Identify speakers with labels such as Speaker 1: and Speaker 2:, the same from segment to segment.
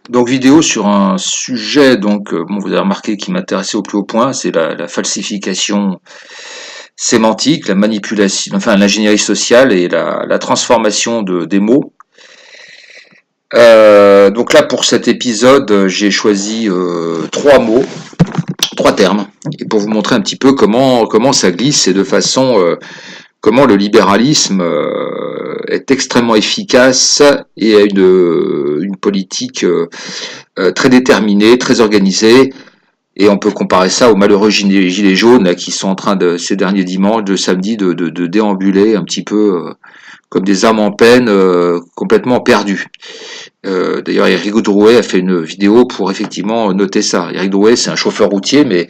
Speaker 1: Donc vidéo sur un sujet bon, vous avez remarqué qui m'intéressait au plus haut point, c'est la falsification sémantique, la manipulation, enfin l'ingénierie sociale et la transformation des mots. Donc là pour cet épisode, j'ai choisi trois mots, trois termes, et pour vous montrer un petit peu comment ça glisse et de façon comment le libéralisme est extrêmement efficace et a une politique très déterminée, très organisée. Et on peut comparer ça aux malheureux gilets jaunes là, qui sont en train ces derniers dimanches, de samedi, de déambuler un petit peu comme des âmes en peine, complètement perdues. D'ailleurs, Eric Drouet a fait une vidéo pour effectivement noter ça. Eric Drouet, c'est un chauffeur routier, mais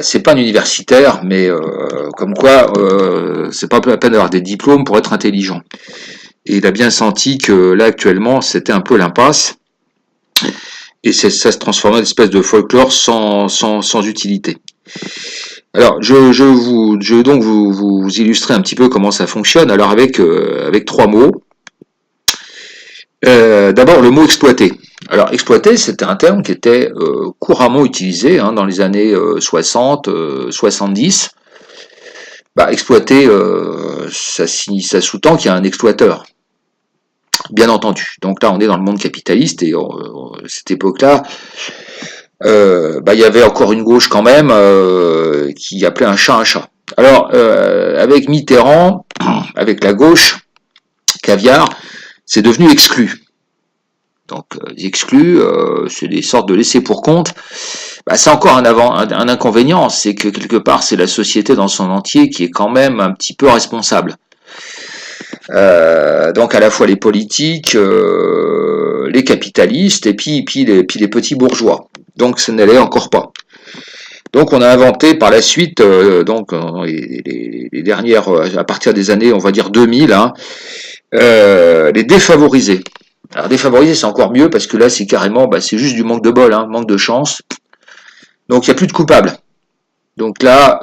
Speaker 1: c'est pas un universitaire, mais comme quoi, c'est pas la peine d'avoir des diplômes pour être intelligent. Et il a bien senti que là, actuellement, c'était un peu l'impasse. Et ça se transformait en une espèce de folklore sans utilité. Alors, je vais donc vous illustrer un petit peu comment ça fonctionne. Alors, avec trois mots. D'abord, le mot exploiter. Alors, exploiter, c'était un terme qui était couramment utilisé dans les années 60, 70. Exploiter, ça sous-tend qu'il y a un exploiteur. Bien entendu. Donc là, on est dans le monde capitaliste et cette époque-là, il y avait encore une gauche quand même qui appelait un chat. Alors, avec Mitterrand, avec la gauche, caviar, c'est devenu exclu. Donc, exclu, c'est des sortes de laissés pour compte. C'est encore un inconvénient, c'est que quelque part, c'est la société dans son entier qui est quand même un petit peu responsable. Donc à la fois les politiques, les capitalistes et puis les petits bourgeois. Donc ça n'allait encore pas. Donc on a inventé par la suite, les dernières, à partir des années, on va dire 2000, les défavorisés. Alors défavorisés c'est encore mieux parce que là c'est carrément, c'est juste du manque de bol, manque de chance. Donc il n'y a plus de coupables. Donc là,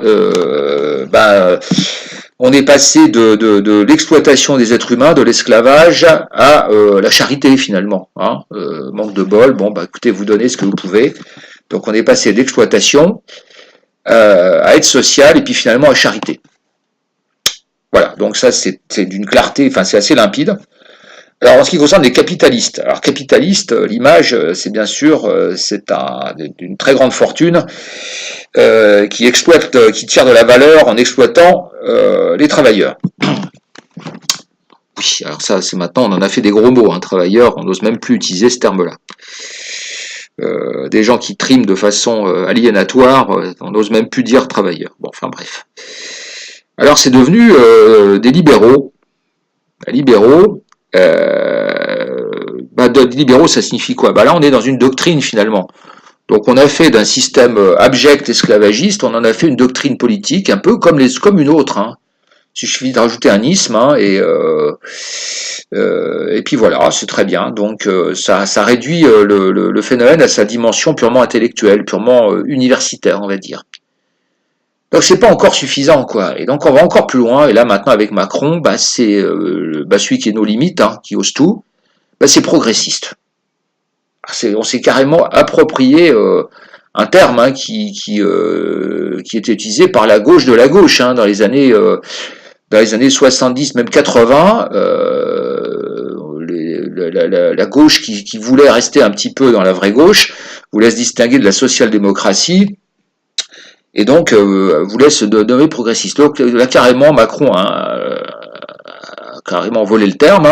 Speaker 1: on est passé de l'exploitation des êtres humains, de l'esclavage, à la charité finalement. Manque de bol, écoutez, vous donnez ce que vous pouvez. Donc on est passé d'exploitation à aide sociale et puis finalement à charité. Voilà, donc ça c'est d'une clarté, enfin c'est assez limpide. Alors en ce qui concerne les capitalistes, alors capitaliste, l'image c'est bien sûr c'est d'une très grande fortune qui exploite, qui tire de la valeur en exploitant les travailleurs. Oui, alors ça c'est maintenant on en a fait des gros mots, travailleurs, on n'ose même plus utiliser ce terme-là. Des gens qui triment de façon aliénatoire, on n'ose même plus dire travailleurs. Bon, enfin bref. Alors c'est devenu des libéraux. Libéraux, libéraux, ça signifie quoi? Là, on est dans une doctrine finalement. Donc, on a fait d'un système abject esclavagiste, on en a fait une doctrine politique, un peu comme une autre. Il suffit de rajouter un isme, et puis voilà, c'est très bien. Donc, ça réduit le phénomène à sa dimension purement intellectuelle, purement universitaire, on va dire. Donc c'est pas encore suffisant, quoi. Et donc on va encore plus loin. Et là maintenant avec Macron, c'est celui qui est nos limites, qui ose tout. C'est progressiste. On s'est carrément approprié un terme qui était utilisé par la gauche de la gauche dans les années 70, même 80. La gauche qui voulait rester un petit peu dans la vraie gauche, voulait se distinguer de la social-démocratie. Et donc, voulait se nommer progressiste. Donc là, carrément, Macron a carrément volé le terme.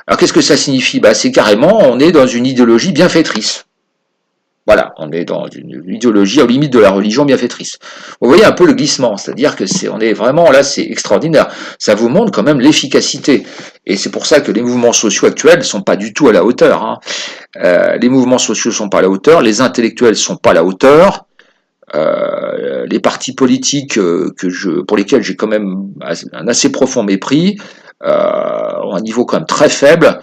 Speaker 1: Alors, qu'est-ce que ça signifie? C'est carrément, on est dans une idéologie bienfaitrice. Voilà, on est dans une idéologie aux limites de la religion bienfaitrice. Vous voyez un peu le glissement, c'est-à-dire que on est vraiment là, c'est extraordinaire. Ça vous montre quand même l'efficacité. Et c'est pour ça que les mouvements sociaux actuels ne sont pas du tout à la hauteur. Les mouvements sociaux ne sont pas à la hauteur, les intellectuels ne sont pas à la hauteur. Les partis politiques pour lesquels j'ai quand même un assez profond mépris ont un niveau quand même très faible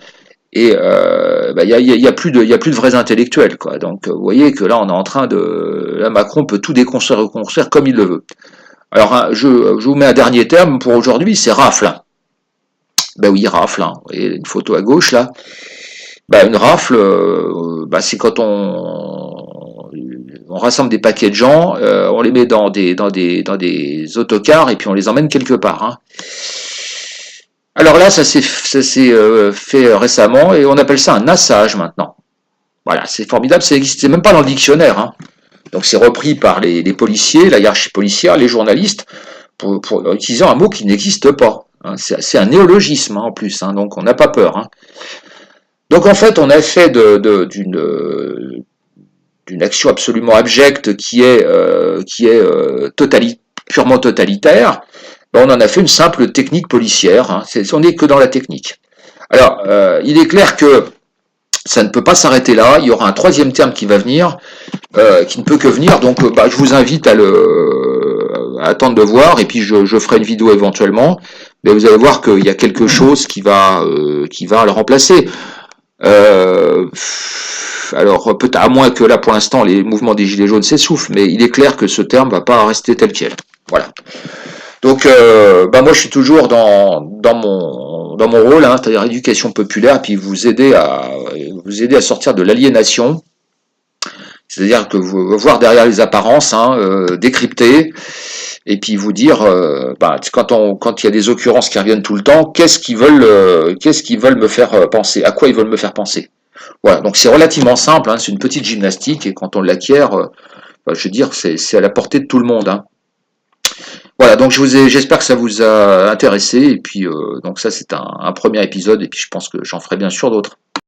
Speaker 1: et il y a plus de vrais intellectuels, quoi. Donc vous voyez que là on est en train là Macron peut tout déconstruire et reconstruire comme il le veut. Alors je vous mets un dernier terme pour aujourd'hui, c'est rafle. Oui, rafle. Vous voyez une photo à gauche là. Bah, une rafle, bah, c'est quand on rassemble des paquets de gens, on les met dans des autocars et puis on les emmène quelque part, hein. Alors là, ça s'est fait récemment et on appelle ça un assage maintenant. Voilà, c'est formidable, ça n'existait même pas dans le dictionnaire, hein. Donc c'est repris par les policiers, la hiérarchie policière, les journalistes, pour utiliser un mot qui n'existe pas, hein. C'est un néologisme, hein, en plus, hein, donc on n'a pas peur, hein. Donc en fait, on a fait d'une action absolument abjecte qui est purement totalitaire, ben, on en a fait une simple technique policière, hein. On n'est que dans la technique. Alors, il est clair que ça ne peut pas s'arrêter là. Il y aura un troisième terme qui va venir, qui ne peut que venir. Donc, bah, je vous invite à attendre de voir, et puis je ferai une vidéo éventuellement. Mais vous allez voir qu'il y a quelque chose qui va le remplacer. Euh, alors peut-être à moins que là pour l'instant les mouvements des gilets jaunes s'essoufflent, mais il est clair que ce terme va pas rester tel quel. Voilà. Donc bah moi je suis toujours dans mon rôle, hein, c'est-à-dire éducation populaire, puis vous aider à sortir de l'aliénation, c'est-à-dire que vous voir derrière les apparences, hein, décrypter, et puis vous dire, bah, quand il y a des occurrences qui reviennent tout le temps, qu'est-ce qu'ils veulent me faire penser, à quoi ils veulent me faire penser. Voilà, donc c'est relativement simple, hein, c'est une petite gymnastique, et quand on l'acquiert, bah, je veux dire, c'est à la portée de tout le monde, hein. Voilà, donc j'espère que ça vous a intéressé, et puis donc ça c'est un premier épisode, et puis je pense que j'en ferai bien sûr d'autres.